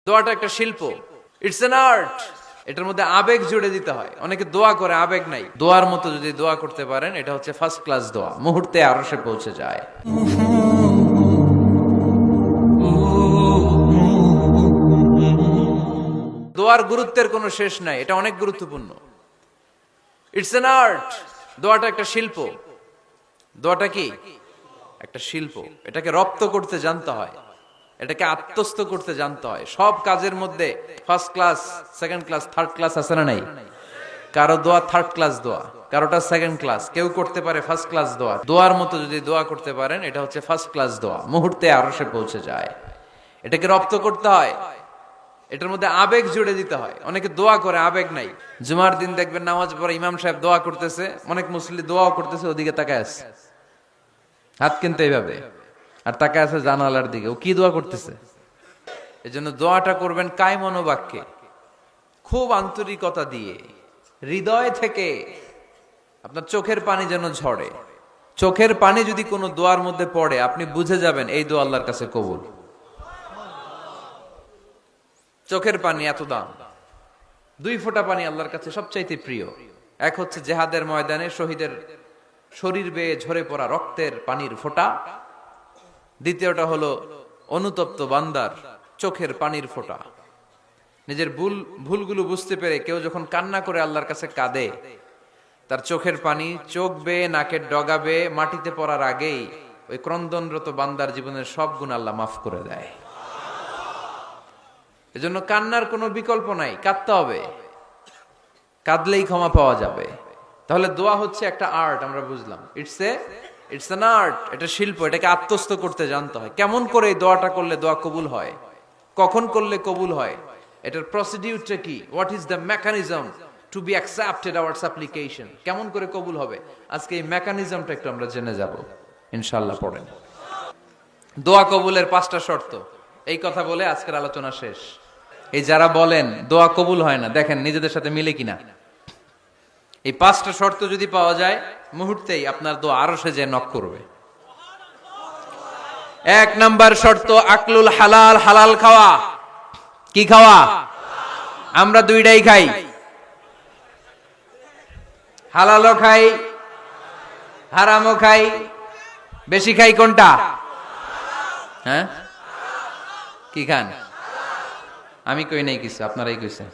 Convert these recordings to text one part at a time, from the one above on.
দোয়াটা একটা শিল্প, ইটস অ্যান আর্ট। এটার মধ্যে আবেগ জুড়ে দিতে হয়। অনেকে দোয়া করে আবেগ নাই, দোয়ার মতো যদি দোয়া করতে পারেন এটা হচ্ছে ফার্স্ট ক্লাস দোয়া, মুহূর্তে আরশে পৌঁছে যায়। দোয়ার গুরুত্বের কোনো শেষ নাই, এটা অনেক গুরুত্বপূর্ণ। ইটস অ্যান আর্ট, দোয়াটা একটা শিল্প। দোয়াটা কি একটা শিল্প, এটাকে রপ্ত করতে জানতে হয়, এটাকে আত্মস্থ করতে জানতে হয়। সব কাজের মধ্যে first class, second class, third class আছে না নাই? কারো দোয়া থার্ড ক্লাস দোয়া, কারোটা সেকেন্ড ক্লাস, কেউ করতে পারে ফার্স্ট ক্লাস দোয়া। দোয়ার মতো যদি দোয়া করতে পারেন এটা হচ্ছে ফার্স্ট ক্লাস দোয়া, মুহূর্তে আরশে পৌঁছে যায়। এটাকে রপ্ত করতে হয়, এটার মধ্যে আবেগ জুড়ে দিতে হয়। অনেকে দোয়া করে আবেগ নাই। জুমার দিন দেখবেন নামাজ পড়ে ইমাম সাহেব দোয়া করতেছে, অনেক মুসল্লি দোয়াও করতেছে, ওদিকে তাকায় আছে, হাত কিন্তু এইভাবে, আর তাকায় আছে জানালার দিকে, ও কি দোয়া করতেছে। এজন্য দোয়াটা করবেন কায় মনোবাক্যে, খুব আন্তরিকতা দিয়ে, হৃদয় থেকে। আপনার চোখের পানি যেন ঝরে। চোখের পানি যদি কোনো দোয়ার মধ্যে পড়ে আপনি বুঝে যাবেন এই দোয়া আল্লাহর কাছে কবুল। চোখের পানি এত দাম। 2 ফোঁটা পানি আল্লাহর কাছে সবচাইতে প্রিয়। এক হচ্ছে জেহাদের ময়দানে শহীদের শরীর বেয়ে ঝরে পড়া রক্তের পানির ফোঁটা। দ্বিতীয়টা হলো অনুতপ্ত বান্দার চোখের পানির ফোঁটা। নিজের ভুলগুলো বুঝতে পেরে কেউ যখন কান্না করে আল্লাহর কাছে কাঁদে, তার চোখের পানি চোখ বেয়ে নাকের ডগা বেয়ে মাটিতে পড়ার আগেই ওই ক্রন্দনরত বান্দার জীবনের সব গুণ আল্লাহ মাফ করে দেয়। এজন্য কান্নার কোনো বিকল্প নাই, কাঁদতে হবে, কাঁদলেই ক্ষমা পাওয়া যাবে। তাহলে দোয়া হচ্ছে একটা আর্ট, আমরা বুঝলাম। ইটস অ্যান আর্ট, এটা শিল্প, এটাকে আত্মস্থ করতে জানতে হয়। কেমন করে এই দোয়াটা করলে দোয়া কবুল হয়, কখন করলে কবুল হয়, এটার প্রসিডিউরটা কি, what is the mechanism two be accepted hour সাপ্লিকেশন, কেমন করে কবুল হবে, আজকে এই মেকানিজমটা একটু আমরা জেনে যাব ইনশাআল্লাহ। পড়েন, দোয়া কবুলের 5টা শর্ত। এই কথা বলে আজকের আলোচনা শেষ। এই যারা বলেন দোয়া কবুল হয় না, দেখেন নিজেদের সাথে মিলে কিনা। এই 5টা শর্ত যদি পাওয়া যায় মুহূর্তেই আপনার দোয়া আরশে যে নক করবে। 1 নাম্বার শর্ত আকলুল হালাল, হালাল খাওয়া। কি খাওয়া? আমরা দুইটাই খাই, হালালও খাই হারামও খাই। বেশি খাই কোনটা? হ্যাঁ, কি খান? আমি কই নাই কিছু, আপনারাই কইছেন।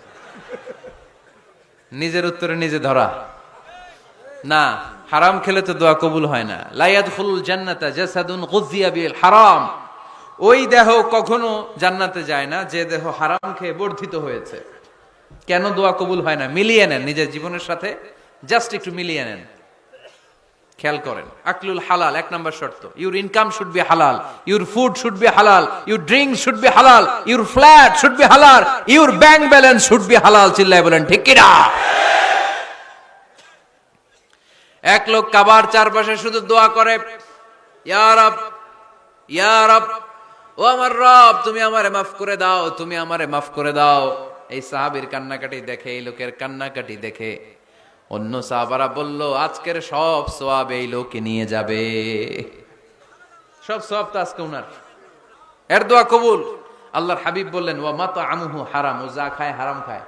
নিজের উত্তরে নিজে ধরা না। হারাম খেলে তো দোয়া কবুল হয় না। লা ইয়াদখুলুল জান্নাতা জাসাদুন গুযিয়া বিল হারাম। ওই দেহ কখনো জান্নাতে যায় না যে দেহ হারাম খেয়ে বর্ধিত হয়েছে। কেন দোয়া কবুল হয় না? মিলিয়ে নেন নিজের জীবনের সাথে, জাস্ট একটু মিলিয়ে নেন, খেয়াল করেন। আকলুল হালাল 1 নাম্বার শর্ত। ইউর ইনকাম শুড বি হালাল, ইউর ফুড শুড বি হালাল, ইউর ড্রিঙ্ক শুড বি হালাল, ইউর ফ্ল্যাট শুড বি হালাল, your bank balance should be হালাল। চিল্লায় বলেন ঠিক কিনা? এক লোক কাবার চারপাশে শুধু দোয়া করে, ইয়া রব, ইয়া রব, ও আমার রব, তুমি আমারে মাফ করে দাও, তুমি আমারে মাফ করে দাও। এই সাহাবীর কান্নাকাটি দেখে, এই লোকের কান্নাকাটি দেখে অন্য সাহাবারা বলল, আজকের সব সওয়াব এই লোকে নিয়ে যাবে। সব সওয়াব তো আজকে উনার। এর দোয়া কবুল। আল্লাহর হাবিব বললেন, ওয়া মাতআমুহু হারাম, ও যা খায় হারাম খায়।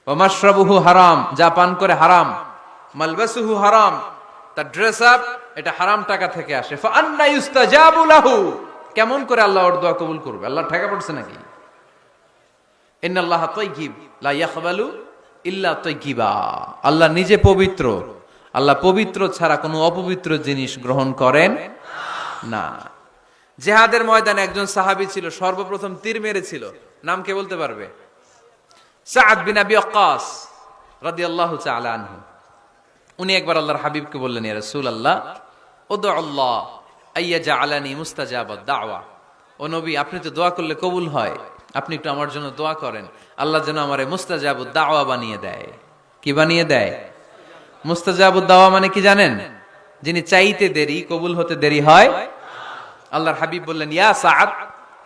ওয়া মাশরাবুহু হারাম, যা পান করে হারাম। মালবাসুহু হারাম, তার ড্রেস আপ এটা হারাম টাকা থেকে আসে। ফা আন্না ইউস্তাজাবু লাহু, কেমন করে আল্লাহ ওর দোয়া কবুল করবে? আল্লাহ ঠেকা পড়ছে নাকি? ইন্নাল্লাহা তাইয়্যিব লা ইয়াকবালু ইল্লা তাইয়্যিবা। আল্লাহ নিজে পবিত্র, আল্লাহ পবিত্র ছাড়া কোনো অপবিত্র জিনিস গ্রহণ করেন না। জিহাদের ময়দানে একজন সাহাবী ছিল, সর্বপ্রথম তীর মেরেছিল। নাম কে বলতে পারবে? সাআদ বিন আবি ওয়াক্কাস রাদিয়াল্লাহু তাআলা আনহু। উনি একবার আল্লাহর হাবিবকে বললেন, ইয়া রাসূলুল্লাহ, উদউ আল্লাহ আইয়াজআলানি মুস্তাজাবাদ দাওয়া। ও নবী, আপনি তো দোয়া করলে কবুল হয়, আপনি একটু আমার জন্য দোয়া করেন, আল্লাহ যেন আমারে মুস্তাজাবুদ দাওয়া বানিয়ে দেয়। কি বানিয়ে দেয়? মুস্তাজাবুদ দাওয়া মানে কি জানেন? যিনি চাইতে দেরি, কবুল হতে দেরি হয়। আল্লাহর হাবিব বললেন, ইয়া সাআদ,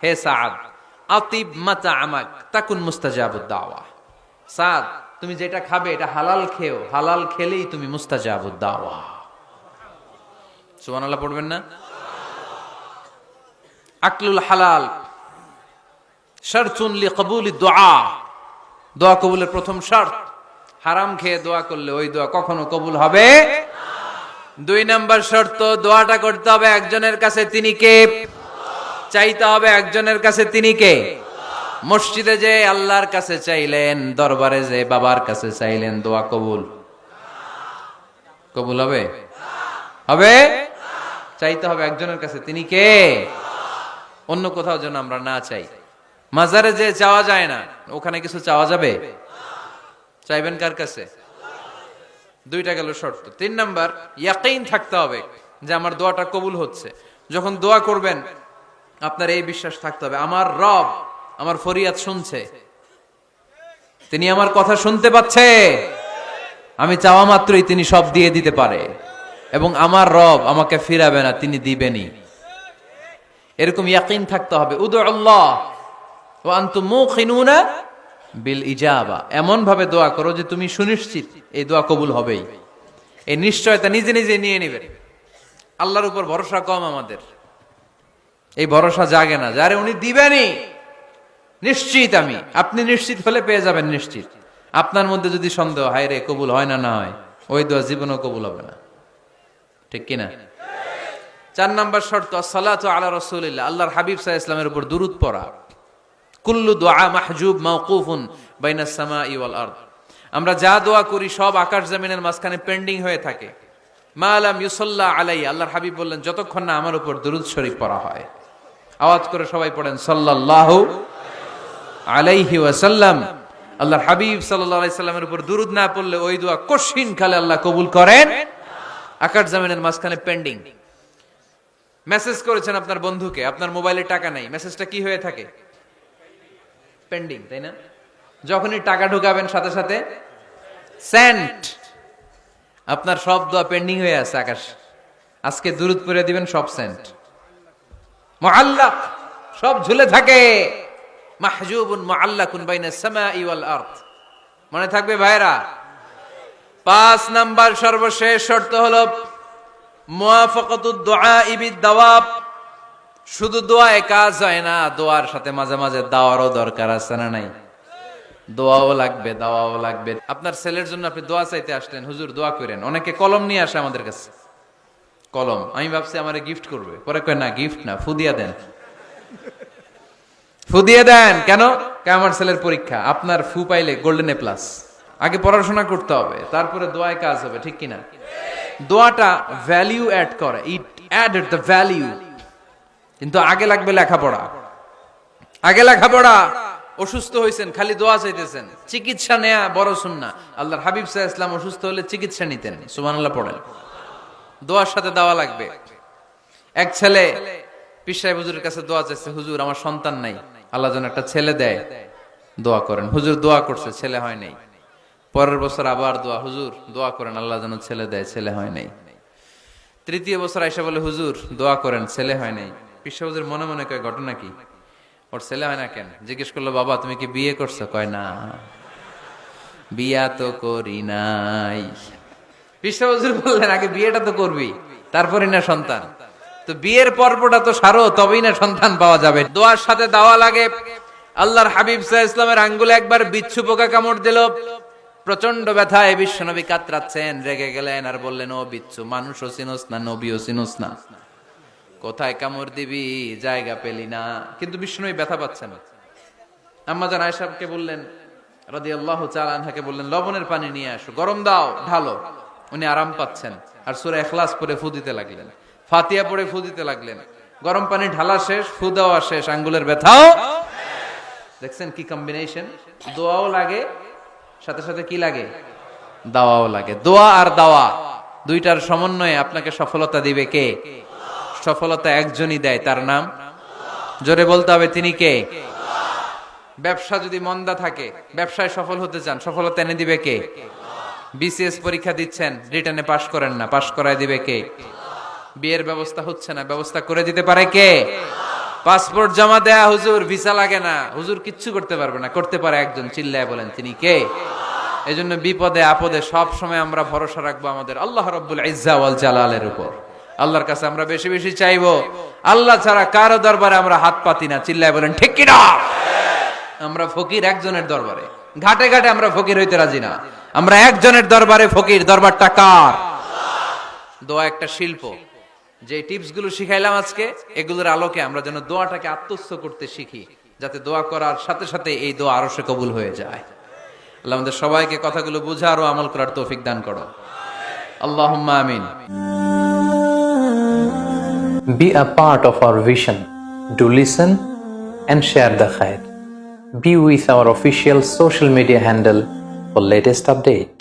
হে সাআদ, আতিব মাতআমাক তাকুন মুস্তাজাবুদ দাওয়া। সাআদ, তুমি যেটা খাবে এটা হালাল খেও, হালাল খেলেই তুমি মুস্তাজাবুদ দাওয়া। সুবহানাল্লাহ পড়বেন না? আকলুল হালাল, শারতুন লিকবুলি দুআ, দোয়া কবুলের প্রথম শর্ত, হারাম খেয়ে দোয়া করলে ওই দোয়া কখনো কবুল হবে। 2 নাম্বার শর্ত, দোয়াটা করতে হবে একজনের কাছে, তিনি কে? চাইতে হবে একজনের কাছে, তিনি কে? মসজিদে যে আল্লাহর কাছে চাইলেন, দরবারে যে বাবার কাছে চাইলেন, দোয়া কবুল কবুল হবে? হবে? চাইতে হবে একজনের কাছে, তিনি কে? অন্য কোথাও যেন আমরা না চাই। মাজারে যে চাওয়া যায় না, ওখানে কিছু চাওয়া যাবে? চাইবেন কার কাছে? 2টা গেল শর্ত। 3 নাম্বার, ইয়াকিন থাকতে হবে যে আমার দোয়াটা কবুল হচ্ছে। যখন দোয়া করবেন আপনার এই বিশ্বাস থাকতে হবে, আমার রব আমার ফরিয়াদ শুনছে, তিনি আমার কথা শুনতে পাচ্ছে, আমি চাওয়া মাত্রই তিনি সব দিয়ে দিতে পারে, এবং আমার রব আমাকে ফিরাবে না, তিনি দিবেনই। এরকম ইয়াকিন থাকতে হবে। উদুল্লাহ ওয়া আনতুম মুকিনুনা বিল ইজাবা, এমন ভাবে দোয়া করো যে তুমি সুনিশ্চিত এই দোয়া কবুল হবেই। এই নিশ্চয়তা নিজে নিজে নিয়ে নেবেন। আল্লাহর উপর ভরসা কম আমাদের, এই ভরসা জাগে না, যারে উনি দিবেনই নিশ্চিত আমি। আপনি নিশ্চিত হলে পেয়ে যাবেন নিশ্চিত। আপনার মধ্যে যদি সন্দেহ, হায় রে কবুল হয় না, না হয়, ওই দোয়া জীবনও কবুল হবে না, ঠিক কিনা? 4 নাম্বার শর্ত, আসসালাতু আলা রাসূলিল্লাহ, আল্লাহর হাবিব সাল্লাল্লাহু আলাইহি ওয়াসাল্লামের উপর দুরূদ পড়া। কুল্লু দুআ মাহজুব মাওকুফুন বাইনাস সামাই ওয়াল আরদ, আমরা যা দোয়া করি সব আকাশ জমিনের মাঝখানে পেন্ডিং হয়ে থাকে। মা লাম ইউসাল্লা আলাইহি, আল্লাহর হাবিব বললেন যতক্ষণ না আমার উপর দুরূদ শরীফ পড়া হয়। আওয়াজ করে সবাই পড়েন সাল্লাল্লাহু আলাইহি ওয়াসাল্লাম। আল্লাহর হাবিব সাল্লাল্লাহু আলাইহি সাল্লামের উপর দুরূদ না পড়লে ওই দোয়া কঠিন কালে আল্লাহ কবুল করেন, আকাশ জমিনের মাঝখানে পেন্ডিং। মেসেজ করেছেন আপনার বন্ধুকে, আপনার মোবাইলে টাকা নাই, মেসেজটা কি হয়ে থাকে? পেন্ডিং, তাই না? যখনই টাকা ঢুকাবেন সাথে সাথে সেন্ট, আপনার সব দোয়া পেন্ডিং হয়ে আছে আকাশ। আজকে দুরূদ পড়ে দিবেন, সব সেন্ট, মুআল্লাক, সব ঝুলে থাকে। মাহজুবুন মুআল্লাকুন বাইনাস সামাই ওয়াল আরদ, মনে থাকবে ভাইরা? 5 নাম্বার সর্বশেষ শর্ত হলো মুওয়াফাকাতুদ দুআ বিদ দাওয়াব, শুধু দোয়ায় কাজ হয় না, দোয়ার সাথে মাঝে মাঝে দাওয়ারও দরকার আছে না নাই? দোয়াও লাগবে, দাওয়াও লাগবে। আপনার ছেলের জন্য আপনি দোয়া চাইতে আসলেন, হুজুর দোয়া করেন। অনেকে কলম নিয়ে আসে আমাদের কাছে, কলম। আমি ভাবছি আমারে গিফট করবে, পরে কয় না, গিফট না, ফু দিয়া দেন, ফু দিয়ে দেন। কেন? আমার ছেলের পরীক্ষা, আপনার ফু পাইলে গোল্ডেন এ প্লাস। আগে পড়াশোনা করতে হবে, তারপরে দোয়ায় কাজ হবে, ঠিক কিনা? দোয়াটা ভ্যালিউ অ্যাড করে, ইট অ্যাডেড দ্য ভ্যালিউ। কিন্তু আগে লাগবে লেখাপড়া, আগে লেখাপড়া। অসুস্থ হয়েছেন, খালি দোয়া চাইতেছেন, চিকিৎসা নেয়া বড় সুন্নাহ। আল্লাহর হাবিব সাল্লাল্লাহু আলাইহি ওয়াসাল্লাম অসুস্থ হলে চিকিৎসা নিতেন, সুবহানাল্লাহ পড়েন। দোয়ার সাথে দাওয়া লাগবে। এক ছেলে পীর সাহেব হুজুরের কাছে দোয়া চাইছে, হুজুর আমার সন্তান নাই, আল্লাহ যেন একটা ছেলে দেয়, দোয়া করেন। হুজুর দোয়া করছে, ছেলে হয় নাই। পরের বছর আবার দোয়া, হুজুর দোয়া করেন আল্লাহ যেন ছেলে দেয়, ছেলে হয় নাই। 3য় বছর আইসা বলে, হুজুর দোয়া করেন, ছেলে হয় নাই। পীর সাহেব হুজুর মনে মনে কয়, ঘটনা কি? ওর ছেলে হয় না কেন? জিজ্ঞেস করলো, বাবা তুমি কি বিয়ে করছো? কয় না, বিয়া তো করি নাই। পীর সাহেব হুজুর বললেন, আগে বিয়েটা তো করবি, তারপরই না সন্তান। তো বিয়ের পর্বটা তো সারো, তবেই না সন্তান পাওয়া যাবে। দোয়ার সাথে দাওয়া লাগে। আল্লাহর হাবিব সাল্লাল্লাহু আলাইহি ওয়াসাল্লামের আঙ্গুলে একবার বিচ্ছু পোকা কামড় দিল, প্রচন্ড ব্যথায় বিশ্বনবী কাতরাচ্ছেন, রেগে গেলেন আর বললেন, ও বিচ্ছু, মানুষও চিনোস না, নবীও চিনোস না, কোথায় কামড় দিবি, জায়গা পেলি না। কিন্তু বিশ্বনবী ব্যথা পাচ্ছেন। আম্মা জান আয়েশাকে বললেন রাদিয়াল্লাহু তাআলা আনহাকে বললেন, লবণের পানি নিয়ে আসো, গরম দাও, ঢালো। উনি আরাম পাচ্ছেন, আর সূরা ইখলাস পড়ে ফু দিতে লাগলেন, ফাতিহা পড়ে ফু দিতে লাগলেন। গরম পানি ঢালা শেষ, ফু দেওয়া শেষ, আঙ্গুলের ব্যথাও। দেখছেন কি কম্বিনেশন? দোয়াও লাগে, সাথে সাথে কি লাগে? দাওয়াও লাগে। দোয়া আর দাওয়া দুইটার সমন্বয়ে আপনাকে সফলতা দিবে কে? সফলতা একজনই দেয়, তার নাম, জোরে বলতে হবে, তিনি কে? ব্যবসা যদি মন্দা থাকে, ব্যবসায় সফল হতে চান, সফলতা এনে দিবে কে? বিসিএস পরীক্ষা দিচ্ছেন, রিটেনে পাশ করেন না, পাশ করায় দিবে কে? বিয়ের ব্যবস্থা হচ্ছে না, ব্যবস্থা করে দিতে পারে কে? পাসপোর্ট জমা দেয়া, হুজুর ভিসা লাগে না, হুজুর কিচ্ছু করতে পারবে না, করতে পারে একজন, চিল্লায় বলেন তিনি কে? এজন্য বিপদে আপদে সব সময় আমরা ভরসা রাখবো আমাদের আল্লাহ রাব্বুল ইজ্জা ওয়াল জালালের উপর। আল্লাহর কাছে আমরা বেশি বেশি চাইবো, আল্লাহ ছাড়া কারো দরবারে আমরা হাত পাতি না, চিল্লায় বলেন ঠিক কি না? আমরা ফকির একজনের দরবারে, ঘাটে ঘাটে আমরা ফকির হইতে রাজি না, আমরা একজনের দরবারে ফকির। দরবারটা কার? দোয়া একটা শিল্প। যে টিপস গুলো শিখাইলাম আজকে, এগুলোর আলোকে আমরা যেন দোয়াটাকে আত্মস্থ করতে শিখি, যাতে দোয়া করার সাথে সাথে এই দোয়া আরো সে কবুল হয়ে যায়। আল্লাহ আমাদের সবাইকে কথাগুলো বুঝার ও আমল করার তৌফিক দান করো, আল্লাহুম্মা আমিন। Be a part of our vision. Do listen and share the khair. Be with our official social media handle for latest update.